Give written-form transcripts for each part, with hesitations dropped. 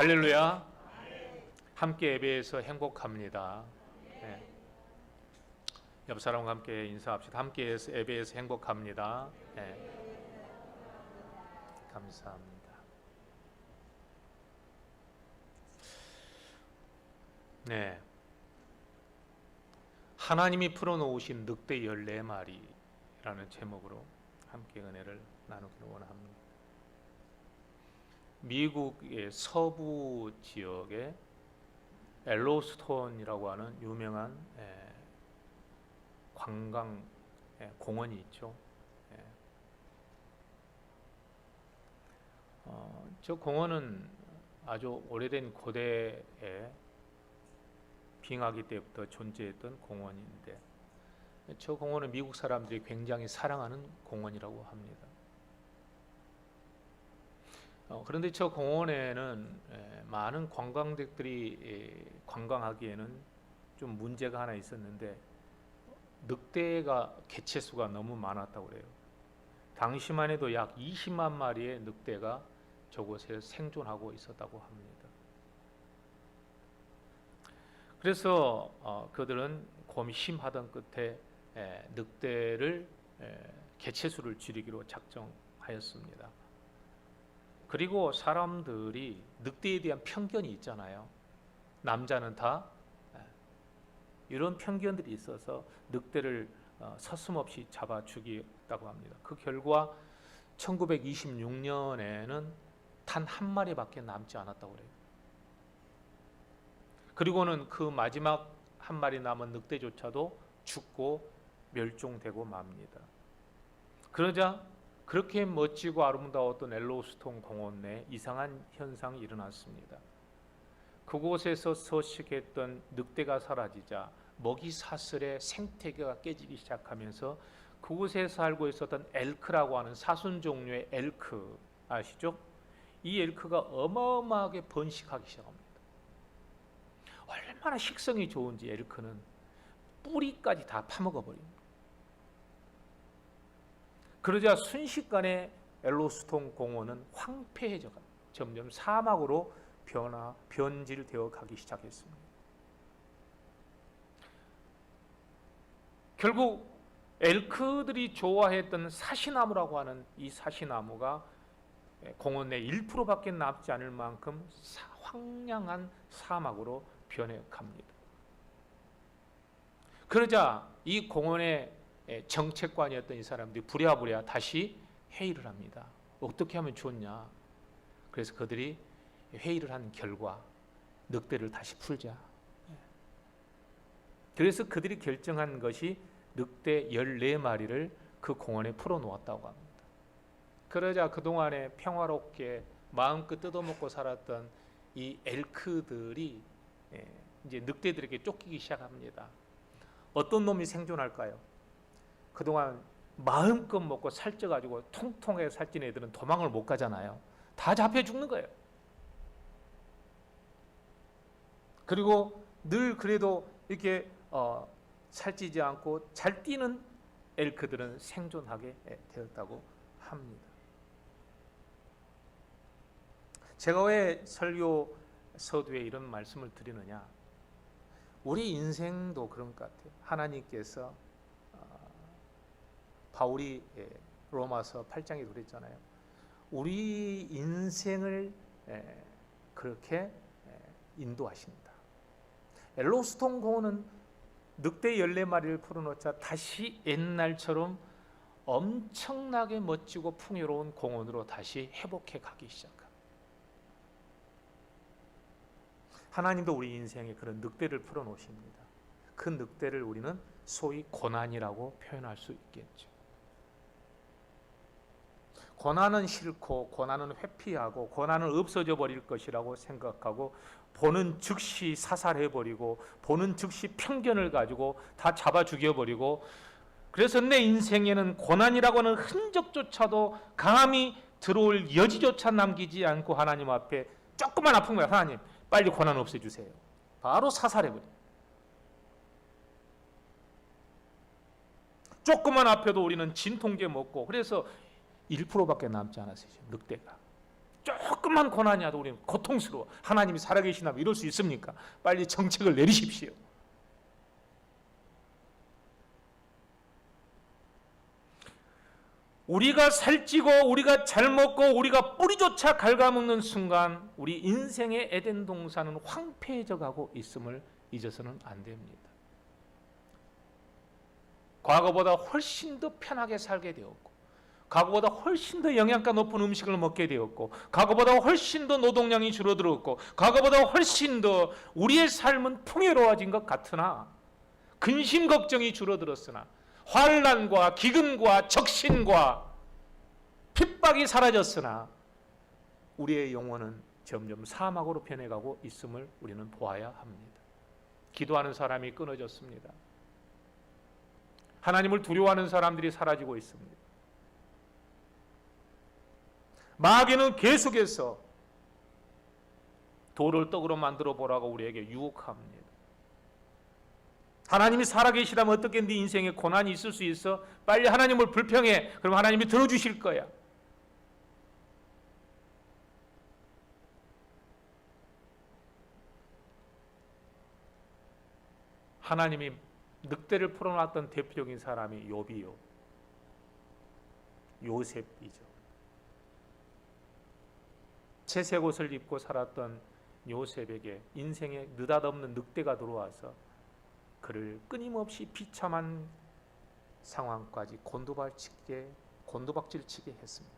할렐루야. 함께 예배해서 행복합니다. 네. 옆 사람과 함께 인사합시다. 함께 예배해서 행복합니다. 네. 감사합니다. 네. 하나님이 풀어놓으신 늑대 14마리라는 제목으로 함께 은혜를 나누기를 원합니다. 미국의 서부 지역에 엘로스톤이라고 하는 유명한 관광 공원이 있죠. 저 공원은 아주 오래된 고대에 빙하기 때부터 존재했던 공원인데, 저 공원은 미국 사람들이 굉장히 사랑하는 공원이라고 합니다. 그런데 저 공원에는 많은 관광객들이 관광하기에는 좀 문제가 하나 있었는데, 늑대가 개체수가 너무 많았다고 그래요. 당시만 해도 약 20만 마리의 늑대가 저곳에 생존하고 있었다고 합니다. 그래서 그들은 고심하던 끝에 늑대를 개체수를 줄이기로 작정하였습니다. 그리고 사람들이 늑대에 대한 편견이 있잖아요. 남자는 다 이런 편견들이 있어서 늑대를 서슴없이 잡아 죽였다고 합니다. 그 결과 1926년에는 단 한 마리밖에 남지 않았다고 그래요. 그리고는 그 마지막 한 마리 남은 늑대조차도 죽고 멸종되고 맙니다. 그러자 그렇게 멋지고 아름다웠던 엘로스톤 공원 내 이상한 현상이 일어났습니다. 그곳에서 서식했던 늑대가 사라지자 먹이 사슬의 생태계가 깨지기 시작하면서 그곳에 살고 있었던 엘크라고 하는 사슴 종류의 엘크 아시죠? 이 엘크가 어마어마하게 번식하기 시작합니다. 얼마나 식성이 좋은지 엘크는 뿌리까지 다 파먹어버립니다. 그러자 순식간에 엘로스톤 공원은 황폐해져 점점 사막으로 변질되어 가기 시작했습니다. 결국 엘크들이 좋아했던 사시나무라고 하는 이 사시나무가 공원 내 1%밖에 남지 않을 만큼 황량한 사막으로 변해갑니다. 그러자 이 공원의 정책관이었던 이 사람들이 부랴부랴 다시 회의를 합니다. 어떻게 하면 좋냐? 그래서 그들이 회의를 한 결과 늑대를 다시 풀자. 그래서 그들이 결정한 것이 늑대 14마리를 그 공원에 풀어놓았다고 합니다. 그러자 그동안에 평화롭게 마음껏 뜯어먹고 살았던 이 엘크들이 이제 늑대들에게 쫓기기 시작합니다. 어떤 놈이 생존할까요? 그동안 마음껏 먹고 살쪄가지고 통통하게 살찐 애들은 도망을 못 가잖아요. 다 잡혀 죽는 거예요. 그리고 늘 그래도 이렇게 살찌지 않고 잘 뛰는 엘크들은 생존하게 되었다고 합니다. 제가 왜 설교 서두에 이런 말씀을 드리느냐? 우리 인생도 그런 것 같아요. 하나님께서 바울이 로마서 8장에 그랬잖아요. 우리 인생을 그렇게 인도하신다. 엘로스톤 공원은 늑대 14마리를 풀어놓자 다시 옛날처럼 엄청나게 멋지고 풍요로운 공원으로 다시 회복해 가기 시작합니다. 하나님도 우리 인생에 그런 늑대를 풀어놓으십니다. 그 늑대를 우리는 소위 고난이라고 표현할 수 있겠죠. 고난은 싫고 고난은 회피하고 고난은 없어져 버릴 것이라고 생각하고 보는 즉시 사살해버리고 보는 즉시 편견을 가지고 다 잡아 죽여버리고, 그래서 내 인생에는 고난이라고 하는 흔적조차도 감히 들어올 여지조차 남기지 않고 하나님 앞에 조금만 아픈 거야. 하나님 빨리 고난 없애주세요. 바로 사살해버려. 조금만 아파도 우리는 진통제 먹고, 그래서 1%밖에 남지 않았어요. 늑대가. 조금만 고난이 와도 우리는 고통스러워. 하나님이 살아계시나 이럴 수 있습니까? 빨리 정책을 내리십시오. 우리가 살찌고 우리가 잘 먹고 우리가 뿌리조차 갉아먹는 순간 우리 인생의 에덴 동산은 황폐해져 가고 있음을 잊어서는 안 됩니다. 과거보다 훨씬 더 편하게 살게 되었고, 과거보다 훨씬 더 영양가 높은 음식을 먹게 되었고, 과거보다 훨씬 더 노동량이 줄어들었고, 과거보다 훨씬 더 우리의 삶은 풍요로워진 것 같으나, 근심 걱정이 줄어들었으나, 환난과 기근과 적신과 핍박이 사라졌으나 우리의 영혼은 점점 사막으로 변해가고 있음을 우리는 보아야 합니다. 기도하는 사람이 끊어졌습니다. 하나님을 두려워하는 사람들이 사라지고 있습니다. 마귀는 계속해서 돌을 떡으로 만들어 보라고 우리에게 유혹합니다. 하나님이 살아계시다면 어떻게 네 인생에 고난이 있을 수 있어? 빨리 하나님을 불평해. 그럼 하나님이 들어주실 거야. 하나님이 늑대를 풀어놨던 대표적인 사람이 욥이요, 요셉이죠. 채색 옷을 입고 살았던 요셉에게 인생에 느닷없는 늑대가 들어와서 그를 끊임없이 비참한 상황까지 곤두박질 치게 했습니다.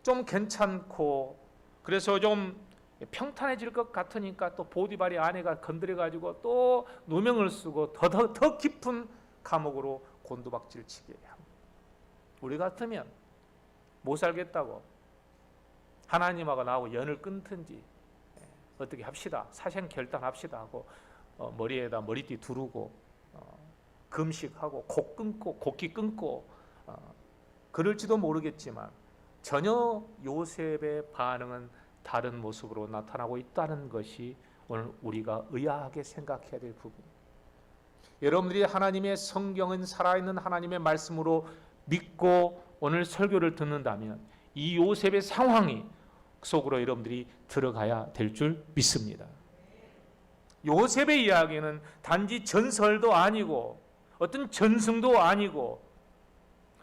좀 괜찮고 그래서 좀 평탄해질 것 같으니까 또 보디발의 아내가 건드려가지고 또 누명을 쓰고 더 깊은 감옥으로 곤두박질 치게 합니다. 우리 같으면 못 살겠다고 하나님하고 나하고 연을 끊든지 어떻게 합시다, 사생 결단합시다 하고 머리에다 머리띠 두르고 금식하고 코 끊고 곡기 끊고 그럴지도 모르겠지만 전혀 요셉의 반응은 다른 모습으로 나타나고 있다는 것이 오늘 우리가 의아하게 생각해야 될 부분입니다. 여러분들이 하나님의 성경은 살아있는 하나님의 말씀으로 믿고 오늘 설교를 듣는다면 이 요셉의 상황이 속으로 여러분들이 들어가야 될 줄 믿습니다. 요셉의 이야기는 단지 전설도 아니고 어떤 전승도 아니고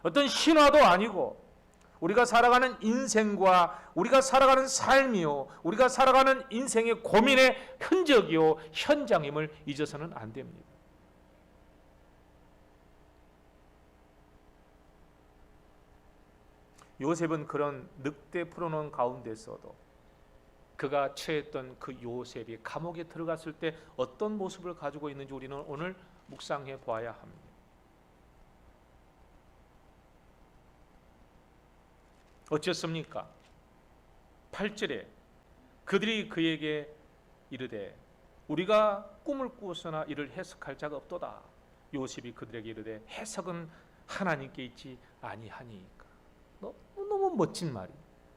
어떤 신화도 아니고 우리가 살아가는 인생과 우리가 살아가는 삶이요, 우리가 살아가는 인생의 고민의 흔적이요, 현장임을 잊어서는 안 됩니다. 요셉은 그런 늑대 풀어놓은 가운데서도 그가 처했던 그 요셉이 감옥에 들어갔을 때 어떤 모습을 가지고 있는지 우리는 오늘 묵상해 보아야 합니다. 어쨌습니까? 8절에 그들이 그에게 이르되 우리가 꿈을 꾸었으나 이를 해석할 자가 없도다. 요셉이 그들에게 이르되 해석은 하나님께 있지 아니하니까. 너무 멋진 말이.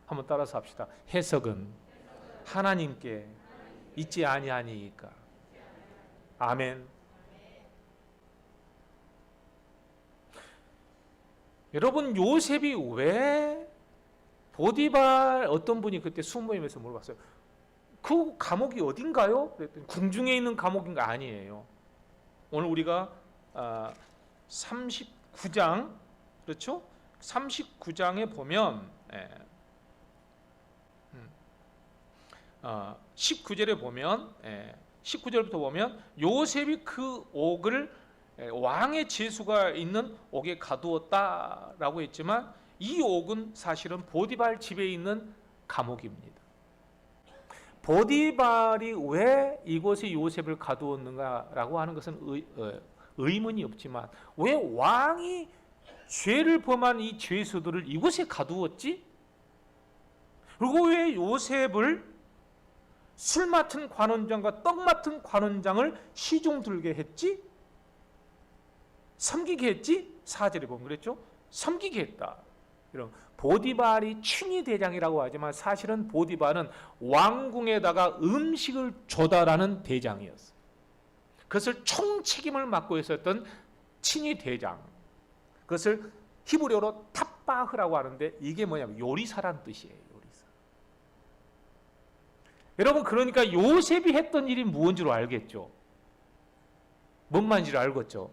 한번 따라서 합시다. 해석은 하나님께 있지 아니하니까. 아멘. 여러분, 요셉이 왜 보디발 어떤 분이 그때 수모임에서 물어봤어요. 그 감옥이 어딘가요? 그랬더니 궁중에 있는 감옥인가? 아니에요. 오늘 우리가 39장 그렇죠? 39장에 보면 19절에 보면 19절부터 보면 요셉이 그 옥을 왕의 제수가 있는 옥에 가두었다라고 했지만 이 옥은 사실은 보디발 집에 있는 감옥입니다. 보디발이 왜 이곳에 요셉을 가두었는가라고 하는 것은 의문이 없지만 왜 왕이 죄를 범한 이 죄수들을 이곳에 가두었지? 그리고 왜 요셉을 술 맡은 관원장과 떡 맡은 관원장을 시중 들게 했지? 섬기게 했지? 4절에 보면 그랬죠? 섬기게 했다. 이런 보디발이 친위 대장이라고 하지만 사실은 보디발은 왕궁에다가 음식을 조달하는 대장이었어요. 그것을 총책임을 맡고 있었던 친위 대장. 그것을 히브리어로 탑바흐라고 하는데 이게 뭐냐면 요리사란 뜻이에요. 요리사. 여러분, 그러니까 요셉이 했던 일이 무엇인 줄 알겠죠? 뭔 말인지 알겠죠?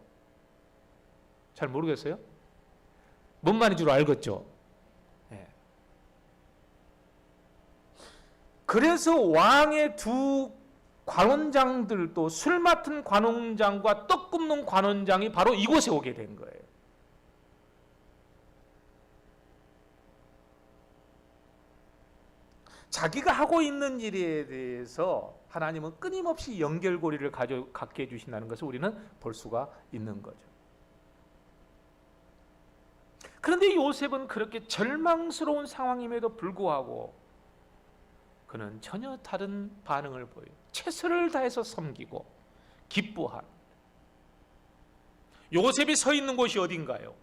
잘 모르겠어요? 뭔 말인 줄 알겠죠? 네. 그래서 왕의 두 관원장들도, 술 맡은 관원장과 떡 굽는 관원장이 바로 이곳에 오게 된 거예요. 자기가 하고 있는 일에 대해서 하나님은 끊임없이 연결고리를 갖게 해주신다는 것을 우리는 볼 수가 있는 거죠. 그런데 요셉은 그렇게 절망스러운 상황임에도 불구하고 그는 전혀 다른 반응을 보여요. 최선을 다해서 섬기고 기뻐한. 요셉이 서 있는 곳이 어딘가요?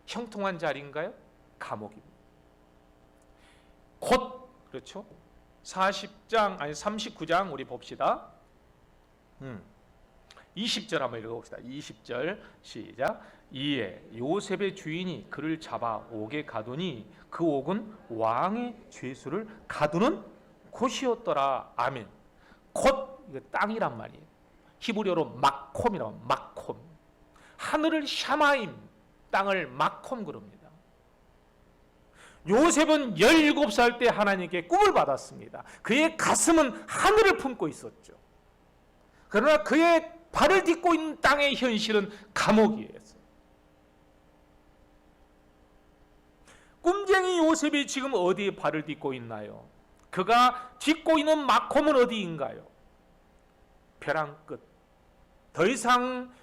형통한 자리인가요? 감옥입니다. 곧, 그렇죠? 39장 우리 봅시다. 20절 한번 읽어봅시다. 20절 시작. 이에 요셉의 주인이 그를 잡아 옥에 가두니 그 옥은 왕의 죄수를 가두는 곳이었더라. 아멘. 곧, 이거 땅이란 말이에요. 히브리어로 마콤이라고, 마콤. 하늘을 샤마임, 땅을 마콤 그럽니다. 요셉은 17살 때 하나님께 꿈을 받았습니다. 그의 가슴은 하늘을 품고 있었죠. 그러나 그의 발을 딛고 있는 땅의 현실은 감옥이에요. 꿈쟁이 요셉이 지금 어디에 발을 딛고 있나요? 그가 딛고 있는 마콤은 어디인가요? 벼랑 끝. 더 이상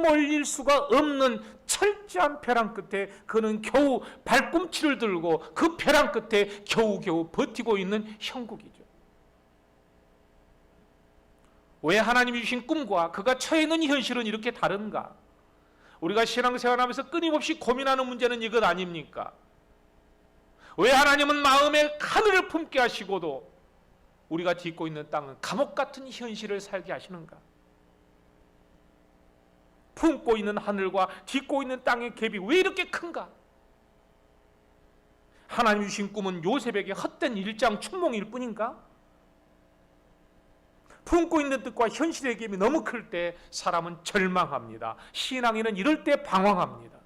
멀릴 수가 없는 철저한 벼랑 끝에 그는 겨우 발꿈치를 들고 그 벼랑 끝에 겨우겨우 버티고 있는 형국이죠. 왜 하나님이 주신 꿈과 그가 처해 있는 현실은 이렇게 다른가? 우리가 신앙생활하면서 끊임없이 고민하는 문제는 이것 아닙니까? 왜 하나님은 마음에 하늘을 품게 하시고도 우리가 딛고 있는 땅은 감옥 같은 현실을 살게 하시는가? 품고 있는 하늘과 딛고 있는 땅의 갭이 왜 이렇게 큰가? 하나님 주신 꿈은 요셉에게 헛된 일장 춘몽일 뿐인가? 품고 있는 뜻과 현실의 갭이 너무 클 때 사람은 절망합니다. 신앙인은 이럴 때 방황합니다.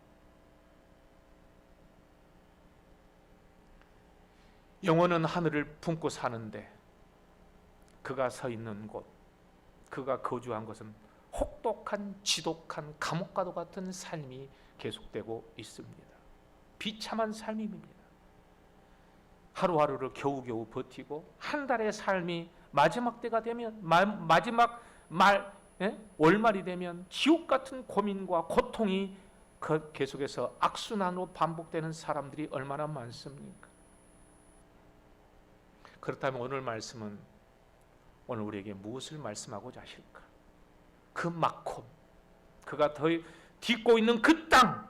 영혼은 하늘을 품고 사는데 그가 서 있는 곳, 그가 거주한 것은 혹독한 지독한 감옥과도 같은 삶이 계속되고 있습니다. 비참한 삶입니다. 하루하루를 겨우겨우 버티고 한 달의 삶이 마지막 때가 되면 월말이 되면 지옥 같은 고민과 고통이 계속해서 악순환으로 반복되는 사람들이 얼마나 많습니까? 그렇다면 오늘 말씀은 오늘 우리에게 무엇을 말씀하고자 하실까? 그 마콤, 그가 더 딛고 있는 그 땅,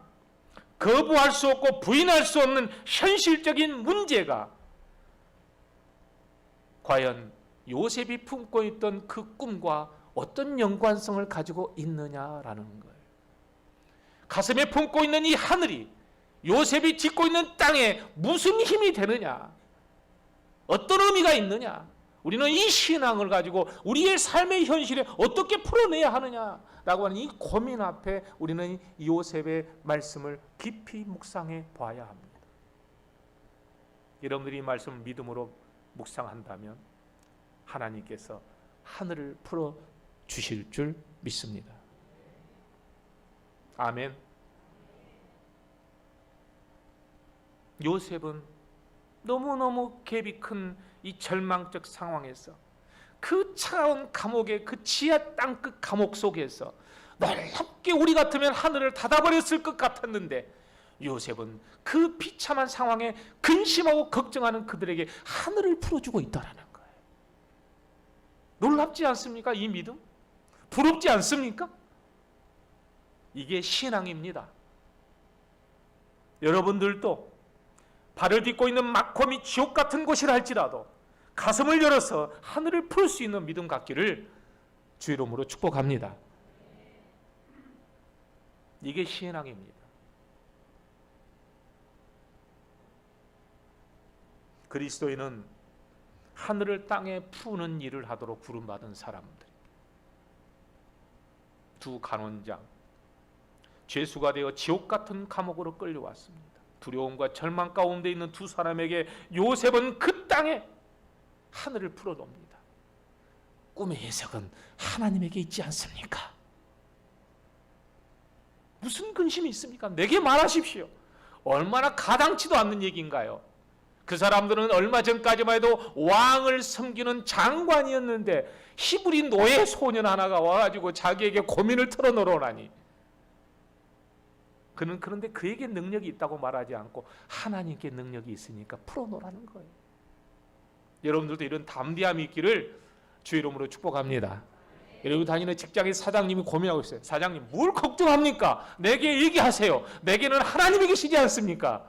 거부할 수 없고 부인할 수 없는 현실적인 문제가 과연 요셉이 품고 있던 그 꿈과 어떤 연관성을 가지고 있느냐라는 거예요. 가슴에 품고 있는 이 하늘이 요셉이 딛고 있는 땅에 무슨 힘이 되느냐? 어떤 의미가 있느냐? 우리는 이 신앙을 가지고 우리의 삶의 현실에 어떻게 풀어내야 하느냐라고 하는 이 고민 앞에 우리는 이 요셉의 말씀을 깊이 묵상해 봐야 합니다. 여러분들이 이 말씀을 믿음으로 묵상한다면 하나님께서 하늘을 풀어 주실 줄 믿습니다. 아멘. 요셉은 너무너무 갭이 큰 이 절망적 상황에서 그 차가운 감옥의 그 지하 땅끝 감옥 속에서 놀랍게 우리 같으면 하늘을 닫아버렸을 것 같았는데 요셉은 그 비참한 상황에 근심하고 걱정하는 그들에게 하늘을 풀어주고 있다라는 거예요. 놀랍지 않습니까? 이 믿음? 부럽지 않습니까? 이게 신앙입니다. 여러분들도 발을 딛고 있는 마콤이 지옥 같은 곳이라 할지라도 가슴을 열어서 하늘을 풀 수 있는 믿음 갖기를 주 이름으로 축복합니다. 이게 신앙입니다. 그리스도인은 하늘을 땅에 푸는 일을 하도록 부름받은 사람들. 두 간원장, 죄수가 되어 지옥 같은 감옥으로 끌려왔습니다. 두려움과 절망 가운데 있는 두 사람에게 요셉은 그 땅에 하늘을 풀어놓습니다. 꿈의 해석은 하나님에게 있지 않습니까? 무슨 근심이 있습니까? 내게 말하십시오. 얼마나 가당치도 않는 얘기인가요? 그 사람들은 얼마 전까지만 해도 왕을 섬기는 장관이었는데 히브리 노예 소년 하나가 와가지고 자기에게 고민을 털어놓으라니. 그는 그런데 그에게 능력이 있다고 말하지 않고 하나님께 능력이 있으니까 풀어놓으라는 거예요. 여러분들도 이런 담대함이 있기를 주의 이름으로 축복합니다. 여러분 다니는 직장의 사장님이 고민하고 있어요. 사장님, 뭘 걱정합니까? 내게 얘기하세요. 내게는 하나님이 계시지 않습니까?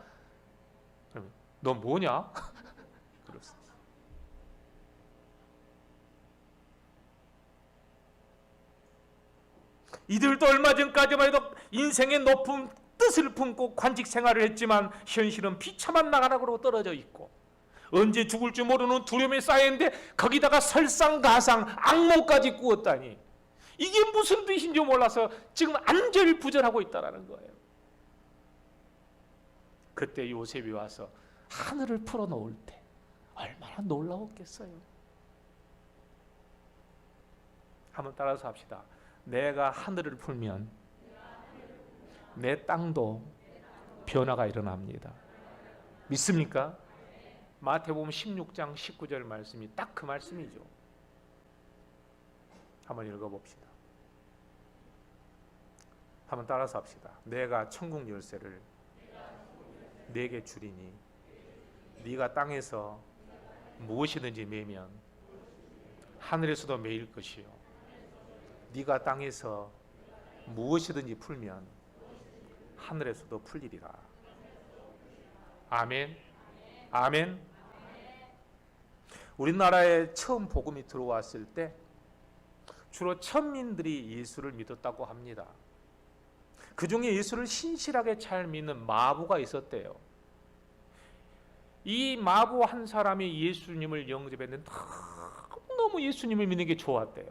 그러면 너 뭐냐? 그렇습니다. 이들도 얼마 전까지만 해도 인생의 높은 뜻을 품고 관직 생활을 했지만 현실은 비참한 나가락으로 떨어져 있고 언제 죽을 줄 모르는 두려움에 쌓였는데 거기다가 설상가상 악몽까지 꾸었다니 이게 무슨 뜻인지 몰라서 지금 안절부절하고 있다는 거예요. 그때 요셉이 와서 하늘을 풀어놓을 때 얼마나 놀라웠겠어요. 한번 따라서 합시다. 내가 하늘을 풀면 내 땅도 변화가 일어납니다. 믿습니까? 마태복음 16장 19절 말씀이 딱 그 말씀이죠. 한번 읽어봅시다. 한번 따라서 합시다. 내가 천국 열쇠를 네게 주리니 네가 땅에서 무엇이든지 매면 하늘에서도 매일 것이요 네가 땅에서 무엇이든지 풀면 하늘에서도 풀리리라. 아멘. 아멘. 우리나라에 처음 복음이 들어왔을 때 주로 천민들이 예수를 믿었다고 합니다. 그 중에 예수를 신실하게 잘 믿는 마부가 있었대요. 이 마부 한 사람이 예수님을 영접했는데 너무 예수님을 믿는 게 좋았대요.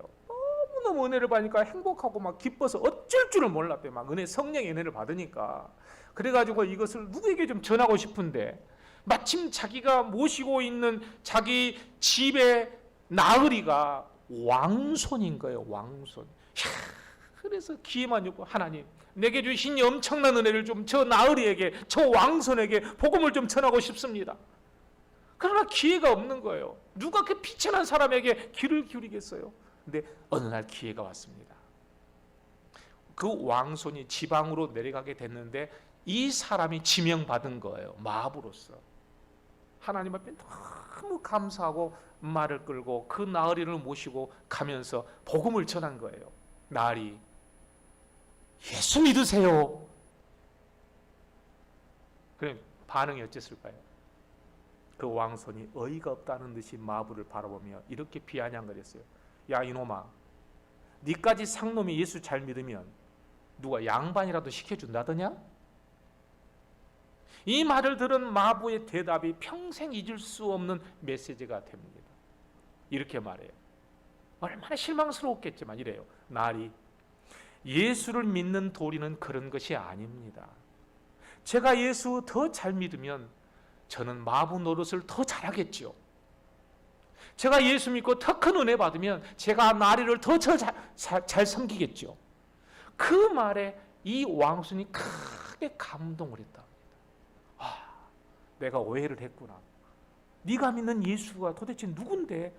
너무 은혜를 받으니까 행복하고 막 기뻐서 어쩔 줄을 몰랐대요. 막 성령의 은혜를 받으니까. 그래가지고 이것을 누구에게 좀 전하고 싶은데 마침 자기가 모시고 있는 자기 집의 나으리가 왕손인 거예요. 왕손. 그래서 기회만 있고 하나님 내게 주신 엄청난 은혜를 좀 저 나으리에게 저 왕손에게 복음을 좀 전하고 싶습니다. 그러나 기회가 없는 거예요. 누가 그 비천한 사람에게 귀를 기울이겠어요? 근데 어느 날 기회가 왔습니다. 그 왕손이 지방으로 내려가게 됐는데 이 사람이 지명받은 거예요. 마부로서. 하나님 앞에 너무 감사하고 말을 끌고 그 나으리를 모시고 가면서 복음을 전한 거예요. 나으리 예수 믿으세요. 그럼 반응이 어땠을까요? 그 왕손이 어이가 없다는 듯이 마부를 바라보며 이렇게 비아냥거렸어요. 야 이놈아, 니까지 상놈이 예수 잘 믿으면 누가 양반이라도 시켜준다더냐? 이 말을 들은 마부의 대답이 평생 잊을 수 없는 메시지가 됩니다. 이렇게 말해요. 얼마나 실망스러웠겠지만 이래요. 나리, 예수를 믿는 도리는 그런 것이 아닙니다. 제가 예수 더 잘 믿으면 저는 마부 노릇을 더 잘하겠죠. 제가 예수 믿고 더 큰 은혜 받으면 제가 나리를 더 잘 섬기겠죠. 그 말에 이 왕손이 크게 감동을 했다. 내가 오해를 했구나. 네가 믿는 예수가 도대체 누군데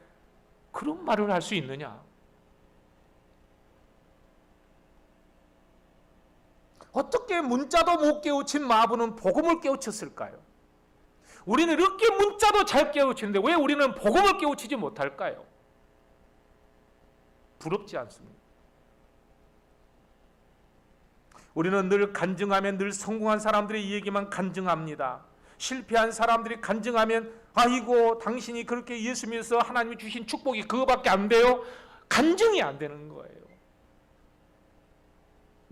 그런 말을 할 수 있느냐? 어떻게 문자도 못 깨우친 마부는 복음을 깨우쳤을까요? 우리는 이렇게 문자도 잘 깨우치는데 왜 우리는 복음을 깨우치지 못할까요? 부럽지 않습니다. 우리는 늘 간증하면 늘 성공한 사람들의 얘기만 간증합니다. 실패한 사람들이 간증하면 아이고 당신이 그렇게 예수 믿어서 하나님이 주신 축복이 그거밖에 안 돼요? 간증이 안 되는 거예요.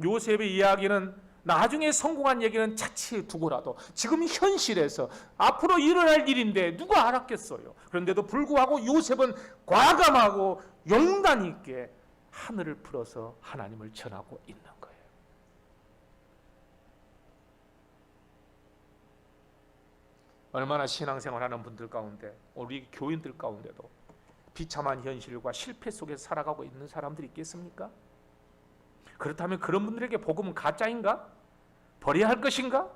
요셉의 이야기는 나중에 성공한 얘기는 차치해 두고라도 지금 현실에서 앞으로 일어날 일인데 누가 알았겠어요. 그런데도 불구하고 요셉은 과감하고 용단 있게 하늘을 풀어서 하나님을 전하고 있는 거예요. 얼마나 신앙생활하는 분들 가운데, 우리 교인들 가운데도 비참한 현실과 실패 속에 살아가고 있는 사람들이 있겠습니까? 그렇다면 그런 분들에게 복음은 가짜인가? 버려야 할 것인가?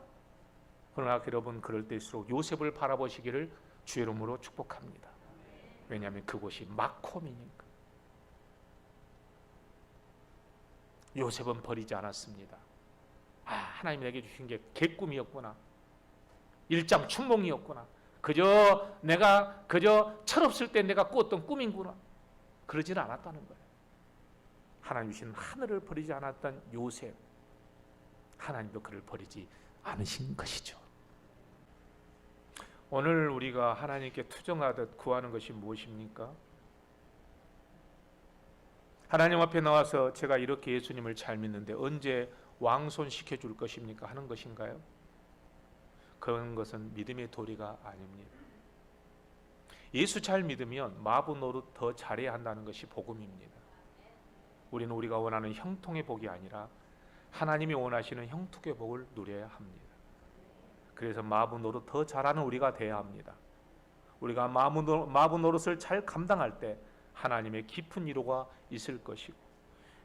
그러나 여러분, 그럴 때일수록 요셉을 바라보시기를 주의 이름으로 축복합니다. 왜냐하면 그곳이 마콤이니까. 요셉은 버리지 않았습니다. 하나님이 내게 주신 게 개꿈이었구나, 일장춘몽이었구나, 내가 철없을 때 내가 꾸었던 꿈인구나, 그러지는 않았다는 거예요. 하나님 주신 하늘을 버리지 않았던 요셉, 하나님도 그를 버리지 않으신 것이죠. 오늘 우리가 하나님께 투정하듯 구하는 것이 무엇입니까? 하나님 앞에 나와서 제가 이렇게 예수님을 잘 믿는데 언제 왕손시켜 줄 것입니까? 하는 것인가요? 그런 것은 믿음의 도리가 아닙니다. 예수 잘 믿으면 마부 노릇 더 잘해야 한다는 것이 복음입니다. 우리는 우리가 원하는 형통의 복이 아니라 하나님이 원하시는 형통의 복을 누려야 합니다. 그래서 마부 노릇 더 잘하는 우리가 되어야 합니다. 우리가 마부 노릇을 잘 감당할 때 하나님의 깊은 위로가 있을 것이고,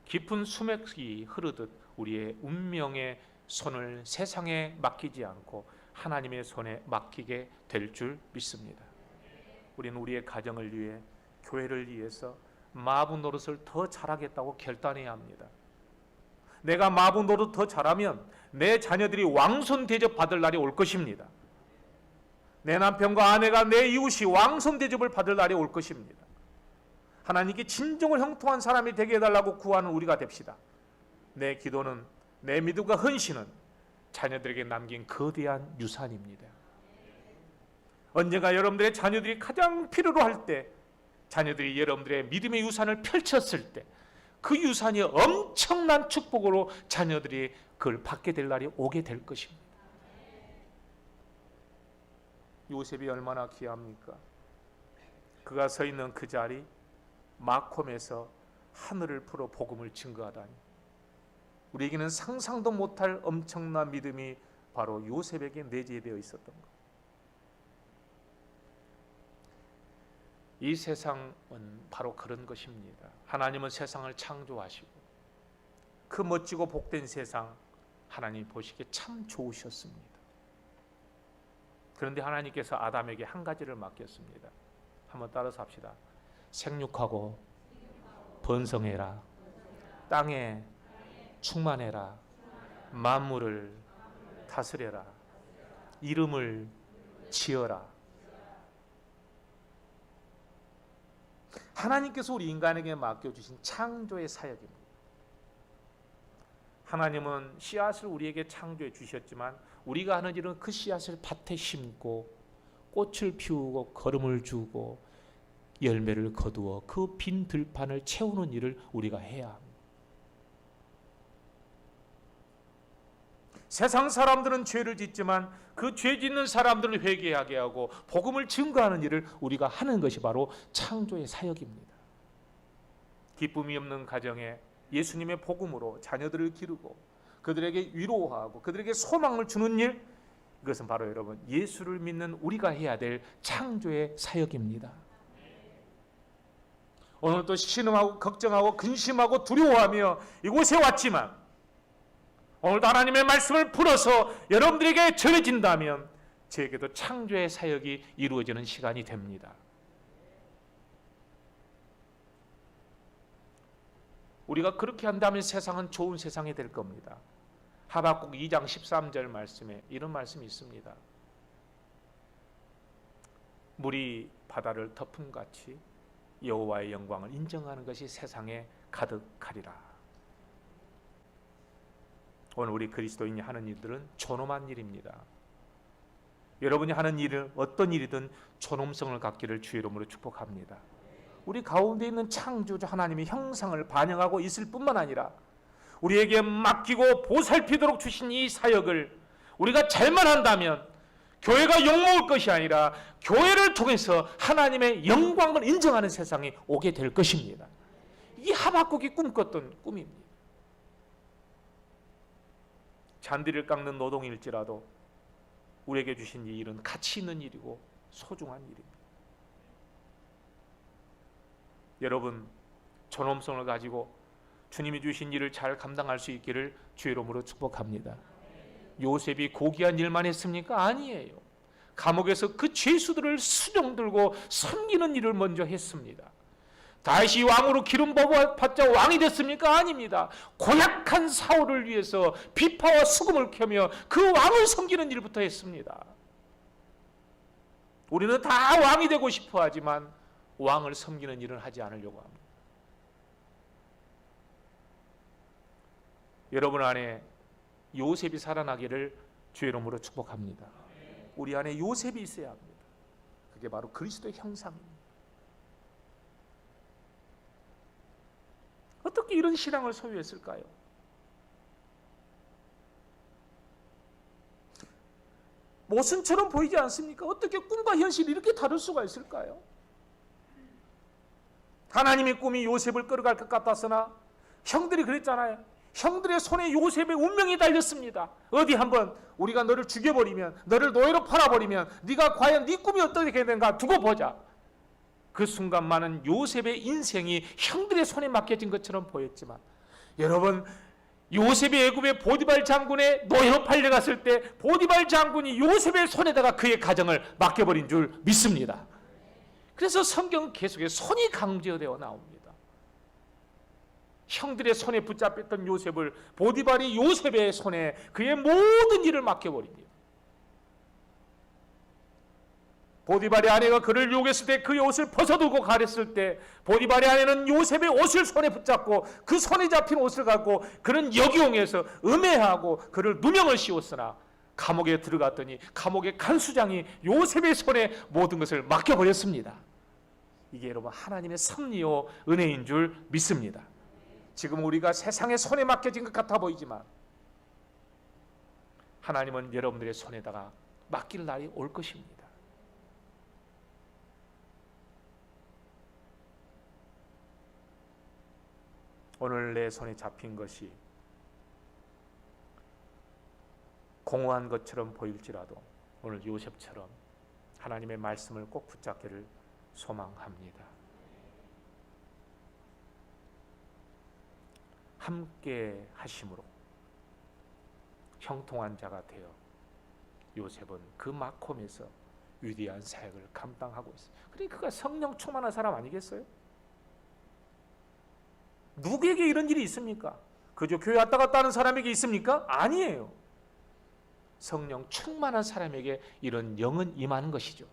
깊은 수맥이 흐르듯 우리의 운명의 손을 세상에 맡기지 않고 하나님의 손에 맡기게 될 줄 믿습니다. 우리는 우리의 가정을 위해, 교회를 위해서 마부 노릇을 더 잘하겠다고 결단해야 합니다. 내가 마부 노릇 더 잘하면 내 자녀들이 왕손 대접 받을 날이 올 것입니다. 내 남편과 아내가, 내 이웃이 왕손 대접을 받을 날이 올 것입니다. 하나님께 진정을 형통한 사람이 되게 해달라고 구하는 우리가 됩시다. 내 기도는, 내 믿음과 헌신은 자녀들에게 남긴 거대한 유산입니다. 언젠가 여러분들의 자녀들이 가장 필요로 할 때, 자녀들이 여러분들의 믿음의 유산을 펼쳤을 때 그 유산이 엄청난 축복으로 자녀들이 그걸 받게 될 날이 오게 될 것입니다. 요셉이 얼마나 귀합니까? 그가 서 있는 그 자리, 마콤에서 하늘을 풀어 복음을 증거하다니, 우리에게는 상상도 못할 엄청난 믿음이 바로 요셉에게 내재되어 있었던 것. 이 세상은 바로 그런 것입니다. 하나님은 세상을 창조하시고 그 멋지고 복된 세상, 하나님 보시기에 참 좋으셨습니다. 그런데 하나님께서 아담에게 한 가지를 맡겼습니다. 한번 따라서 합시다. 생육하고 번성해라, 땅에 충만해라, 만물을 다스려라, 이름을 지어라. 하나님께서 우리 인간에게 맡겨주신 창조의 사역입니다. 하나님은 씨앗을 우리에게 창조해 주셨지만 우리가 하는 일은 그 씨앗을 밭에 심고 꽃을 피우고 거름을 주고 열매를 거두어 그 빈 들판을 채우는 일을 우리가 해야 합니다. 세상 사람들은 죄를 짓지만 그 죄 짓는 사람들을 회개하게 하고 복음을 증거하는 일을 우리가 하는 것이 바로 창조의 사역입니다. 기쁨이 없는 가정에 예수님의 복음으로 자녀들을 기르고 그들에게 위로하고 그들에게 소망을 주는 일, 이것은 바로 여러분 예수를 믿는 우리가 해야 될 창조의 사역입니다. 오늘도 신음하고 걱정하고 근심하고 두려워하며 이곳에 왔지만 오늘도 하나님의 말씀을 풀어서 여러분들에게 전해진다면 저에게도 창조의 사역이 이루어지는 시간이 됩니다. 우리가 그렇게 한다면 세상은 좋은 세상이 될 겁니다. 하박국 2장 13절 말씀에 이런 말씀이 있습니다. 물이 바다를 덮음같이 여호와의 영광을 인정하는 것이 세상에 가득하리라. 오늘 우리 그리스도인이 하는 일들은 존엄한 일입니다. 여러분이 하는 일은 어떤 일이든 존엄성을 갖기를 주의 이름으로 축복합니다. 우리 가운데 있는 창조주 하나님의 형상을 반영하고 있을 뿐만 아니라 우리에게 맡기고 보살피도록 주신 이 사역을 우리가 잘만 한다면 교회가 욕먹을 것이 아니라 교회를 통해서 하나님의 영광을 인정하는 세상이 오게 될 것입니다. 이 하박국이 꿈꿨던 꿈입니다. 잔디를 깎는 노동일지라도 우리에게 주신 이 일은 가치 있는 일이고 소중한 일입니다. 여러분, 존엄성을 가지고 주님이 주신 일을 잘 감당할 수 있기를 주의 이름으로 축복합니다. 요셉이 고귀한 일만 했습니까? 아니에요. 감옥에서 그 죄수들을 수종 들고 섬기는 일을 먼저 했습니다. 다시 왕으로 기름 부어받자 왕이 됐습니까? 아닙니다. 고약한 사울을 위해서 비파와 수금을 켜며 그 왕을 섬기는 일부터 했습니다. 우리는 다 왕이 되고 싶어 하지만 왕을 섬기는 일은 하지 않으려고 합니다. 여러분 안에 요셉이 살아나기를 주의 이름으로 축복합니다. 우리 안에 요셉이 있어야 합니다. 그게 바로 그리스도의 형상입니다. 어떻게 이런 신앙을 소유했을까요? 모순처럼 보이지 않습니까? 어떻게 꿈과 현실이 이렇게 다를 수가 있을까요? 하나님의 꿈이 요셉을 끌어갈 것 같았으나 형들이 그랬잖아요. 형들의 손에 요셉의 운명이 달렸습니다. 어디 한번 우리가 너를 죽여버리면, 너를 노예로 팔아버리면 네가 과연 네 꿈이 어떻게 되는가 두고 보자. 그 순간만은 요셉의 인생이 형들의 손에 맡겨진 것처럼 보였지만, 여러분, 요셉이 애굽의 보디발 장군의 노예로 팔려갔을 때 보디발 장군이 요셉의 손에다가 그의 가정을 맡겨버린 줄 믿습니다. 그래서 성경 계속에 손이 강조되어 나옵니다. 형들의 손에 붙잡혔던 요셉을 보디발이 요셉의 손에 그의 모든 일을 맡겨버립니다. 보디발의 아내가 그를 유혹했을 때 그의 옷을 벗어두고 가렸을 때 보디발의 아내는 요셉의 옷을 손에 붙잡고 그 손에 잡힌 옷을 갖고 그는 역이용해서 음해하고 그를 누명을 씌웠으나 감옥에 들어갔더니 감옥의 간수장이 요셉의 손에 모든 것을 맡겨버렸습니다. 이게 여러분 하나님의 섭리요 은혜인 줄 믿습니다. 지금 우리가 세상의 손에 맡겨진 것 같아 보이지만 하나님은 여러분들의 손에다가 맡길 날이 올 것입니다. 오늘 내 손에 잡힌 것이 공허한 것처럼 보일지라도 오늘 요셉처럼 하나님의 말씀을 꼭 붙잡기를 소망합니다. 함께 하심으로 형통한 자가 되어 요셉은 그 마콤에서 위대한 사역을 감당하고 있어요. 그러니까 그가 성령 충만한 사람 아니겠어요? 누구에게 이런 일이 있습니까? 그저 교회 왔다 갔다 하는 사람에게 있습니까? 아니에요. 성령 충만한 사람에게 이런 영은 임하는 것이죠.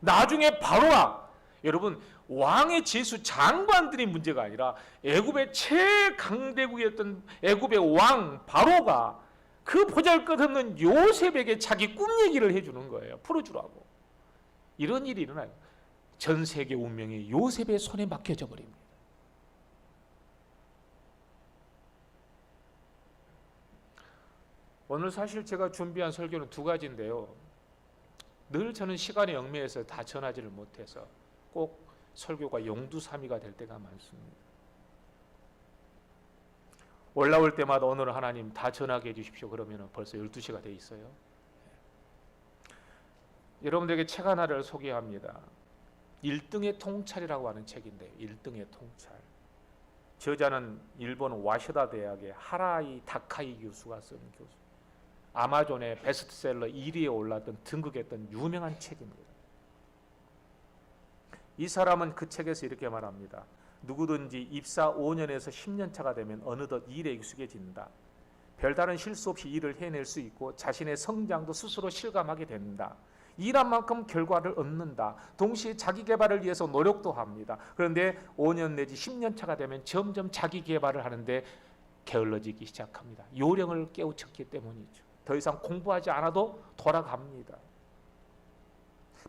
나중에 바로와 여러분 왕의 제수 장관들이 문제가 아니라 애굽의 최강대국이었던 애굽의 왕 바로가 그 보잘것없는 요셉에게 자기 꿈 얘기를 해주는 거예요. 풀어주라고. 이런 일이 일어나요. 전 세계 운명이 요셉의 손에 맡겨져 버립니다. 오늘 사실 제가 준비한 설교는 두 가지인데요. 늘 저는 시간에 얽매여서 다 전하지를 못해서 꼭 설교가 용두사미가 될 때가 많습니다. 올라올 때마다 오늘 하나님 다 전하게 해주십시오. 그러면 벌써 12시가 돼 있어요. 여러분들에게 책 하나를 소개합니다. 1등의 통찰이라고 하는 책인데 1등의 통찰. 저자는 일본 와시다 대학의 하라이 다카이 교수가 쓴 교수. 아마존의 베스트셀러 1위에 올랐던 등극했던 유명한 책입니다. 이 사람은 그 책에서 이렇게 말합니다. 누구든지 입사 5년에서 10년 차가 되면 어느덧 일에 익숙해진다. 별다른 실수 없이 일을 해낼 수 있고 자신의 성장도 스스로 실감하게 된다. 일한 만큼 결과를 얻는다. 동시에 자기 개발을 위해서 노력도 합니다. 그런데 5년 내지 10년 차가 되면 점점 자기 개발을 하는데 게을러지기 시작합니다. 요령을 깨우쳤기 때문이죠. 더 이상 공부하지 않아도 돌아갑니다.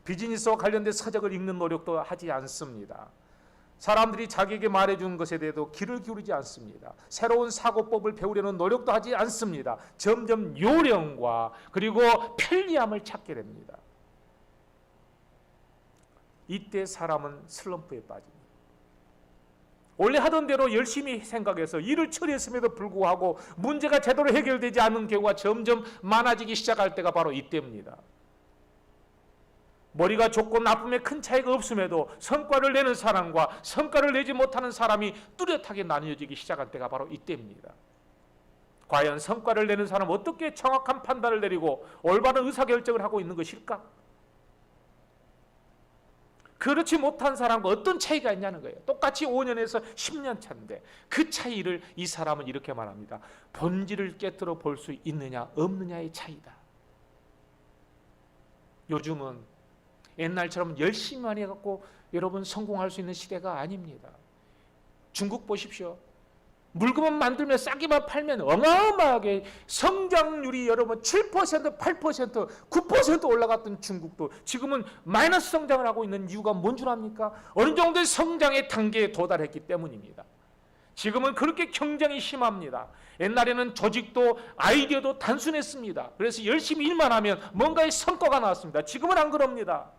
비즈니스와 관련된 서적을 읽는 노력도 하지 않습니다. 사람들이 자기에게 말해준 것에 대해서 귀를 기울이지 않습니다. 새로운 사고법을 배우려는 노력도 하지 않습니다. 점점 요령과 그리고 편리함을 찾게 됩니다. 이때 사람은 슬럼프에 빠집니다. 원래 하던 대로 열심히 생각해서 일을 처리했음에도 불구하고 문제가 제대로 해결되지 않는 경우가 점점 많아지기 시작할 때가 바로 이때입니다. 머리가 좋고 나쁨에 큰 차이가 없음에도 성과를 내는 사람과 성과를 내지 못하는 사람이 뚜렷하게 나뉘어지기 시작할 때가 바로 이때입니다. 과연 성과를 내는 사람은 어떻게 정확한 판단을 내리고 올바른 의사결정을 하고 있는 것일까? 그렇지 못한 사람과 어떤 차이가 있냐는 거예요. 똑같이 5년에서 10년 차인데 그 차이를 이 사람은 이렇게 말합니다. 본질을 깨뜨려 볼 수 있느냐 없느냐의 차이다. 요즘은 옛날처럼 열심히만 해갖고 여러분 성공할 수 있는 시대가 아닙니다. 중국 보십시오. 물건만 만들면 싸게만 팔면 어마어마하게 성장률이 여러분 7%, 8%, 9% 올라갔던 중국도 지금은 마이너스 성장을 하고 있는 이유가 뭔 줄 압니까? 어느 정도의 성장의 단계에 도달했기 때문입니다. 지금은 그렇게 경쟁이 심합니다. 옛날에는 조직도 아이디어도 단순했습니다. 그래서 열심히 일만 하면 뭔가의 성과가 나왔습니다. 지금은 안 그럽니다.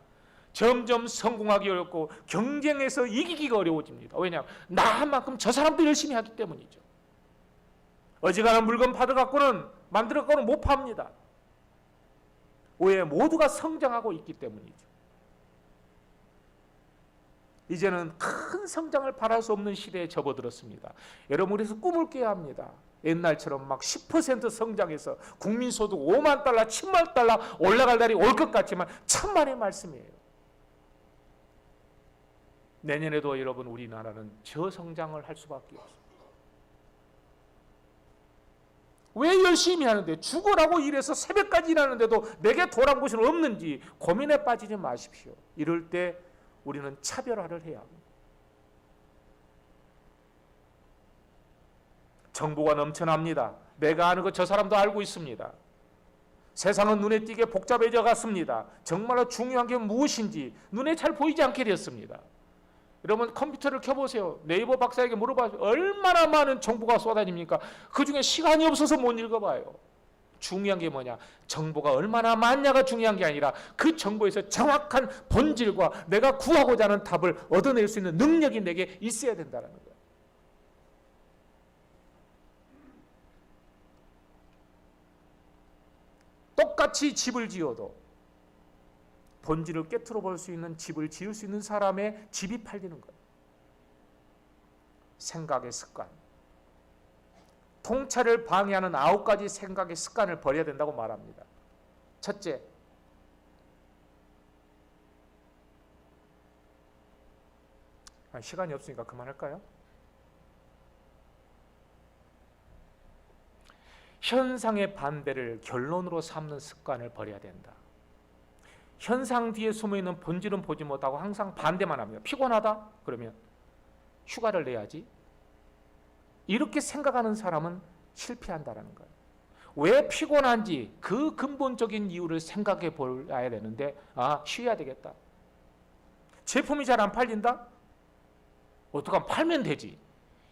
점점 성공하기 어렵고 경쟁에서 이기기가 어려워집니다. 왜냐하면 나 한 만큼 저 사람도 열심히 하기 때문이죠. 어지간한 물건 만들어갖고는 못 팝니다. 왜? 모두가 성장하고 있기 때문이죠. 이제는 큰 성장을 바랄 수 없는 시대에 접어들었습니다. 여러분, 그래서 꿈을 꿔야 합니다. 옛날처럼 막 10% 성장해서 국민소득 5만 달러, 7만 달러 올라갈 날이 올 것 같지만 천만의 말씀이에요. 내년에도 여러분 우리나라는 저성장을 할 수밖에 없습니다. 왜 열심히 하는데 죽으라고 일해서 새벽까지 일하는데도 내게 돌아온 곳은 없는지 고민에 빠지지 마십시오. 이럴 때 우리는 차별화를 해야 합니다. 정보가 넘쳐납니다. 내가 아는 것 저 사람도 알고 있습니다. 세상은 눈에 띄게 복잡해져 갔습니다. 정말로 중요한 게 무엇인지 눈에 잘 보이지 않게 되었습니다. 여러분 컴퓨터를 켜보세요. 네이버 박사에게 물어봐요. 얼마나 많은 정보가 쏟아집니까? 그중에 시간이 없어서 못 읽어봐요. 중요한 게 뭐냐? 정보가 얼마나 많냐가 중요한 게 아니라 그 정보에서 정확한 본질과 내가 구하고자 하는 답을 얻어낼 수 있는 능력이 내게 있어야 된다는 거예요. 똑같이 집을 지어도 본질을 깨트려 볼 수 있는 집을 지을 수 있는 사람의 집이 팔리는 거예요. 생각의 습관. 통찰을 방해하는 9가지 생각의 습관을 버려야 된다고 말합니다. 첫째, 시간이 없으니까 그만할까요? 현상의 반대를 결론으로 삼는 습관을 버려야 된다. 현상 뒤에 숨어있는 본질은 보지 못하고 항상 반대만 합니다. 피곤하다? 그러면 휴가를 내야지. 이렇게 생각하는 사람은 실패한다는 거예요. 왜 피곤한지 그 근본적인 이유를 생각해 봐야 되는데 쉬어야 되겠다. 제품이 잘 안 팔린다? 어떡하면 팔면 되지.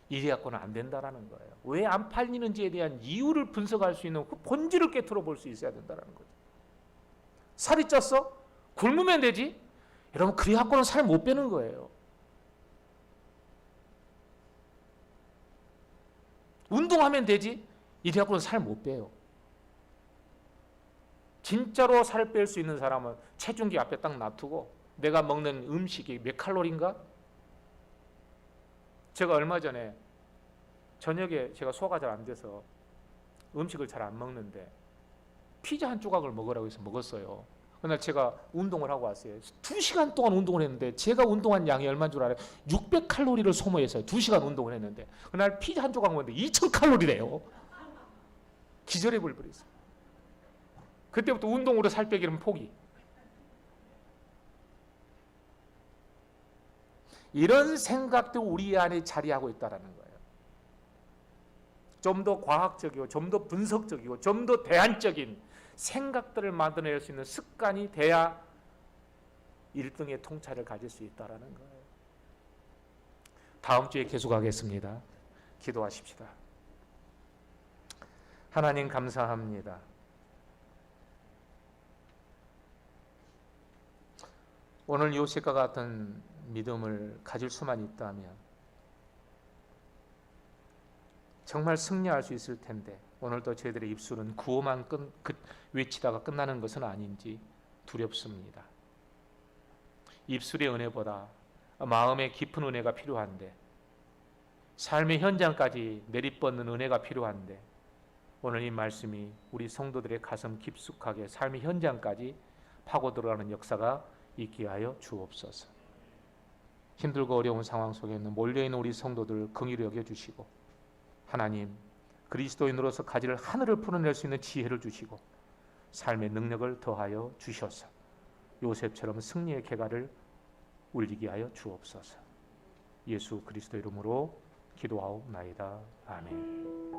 이래갖고는 안 된다는 거예요. 왜 안 팔리는지에 대한 이유를 분석할 수 있는 그 본질을 깨트려 볼 수 있어야 된다는 거죠. 살이 쪘어? 굶으면 되지? 여러분 그래갖고는 살 못 빼는 거예요. 운동하면 되지? 이래갖고는 살 못 빼요. 진짜로 살 뺄 수 있는 사람은 체중계 앞에 딱 놔두고 내가 먹는 음식이 몇 칼로리인가? 제가 얼마 전에 저녁에 제가 소화가 잘 안 돼서 음식을 잘 안 먹는데 피자 한 조각을 먹으라고 해서 먹었어요. 그날 제가 운동을 하고 왔어요. 2시간 동안 운동을 했는데 제가 운동한 양이 얼마인 줄 알아요? 600칼로리를 소모해서 2시간 운동을 했는데 그날 피자 한 조각 먹는데 2000칼로리래요. 기절해 버렸어요. 그때부터 운동으로 살 빼기는 포기. 이런 생각도 우리 안에 자리하고 있다는 거예요. 좀 더 과학적이고 좀 더 분석적이고 좀 더 대안적인 생각들을 만들어낼 수 있는 습관이 돼야 1등의 통찰을 가질 수 있다라는 거예요. 다음 주에 계속하겠습니다. 기도하십시다. 하나님 감사합니다. 오늘 요셉과 같은 믿음을 가질 수만 있다면 정말 승리할 수 있을 텐데 오늘도 저희들의 입술은 구호만 외치다가 끝나는 것은 아닌지 두렵습니다. 입술의 은혜보다 마음의 깊은 은혜가 필요한데, 삶의 현장까지 내리뻗는 은혜가 필요한데, 오늘 이 말씀이 우리 성도들의 가슴 깊숙하게 삶의 현장까지 파고 들어가는 역사가 있게 하여 주옵소서. 힘들고 어려운 상황 속에 있는 몰려있는 우리 성도들 긍휼히 여겨주시고, 하나님 그리스도인으로서 가지를 하늘을 풀어낼 수 있는 지혜를 주시고 삶의 능력을 더하여 주셔서 요셉처럼 승리의 개가를 울리게 하여 주옵소서. 예수 그리스도 이름으로 기도하옵나이다. 아멘.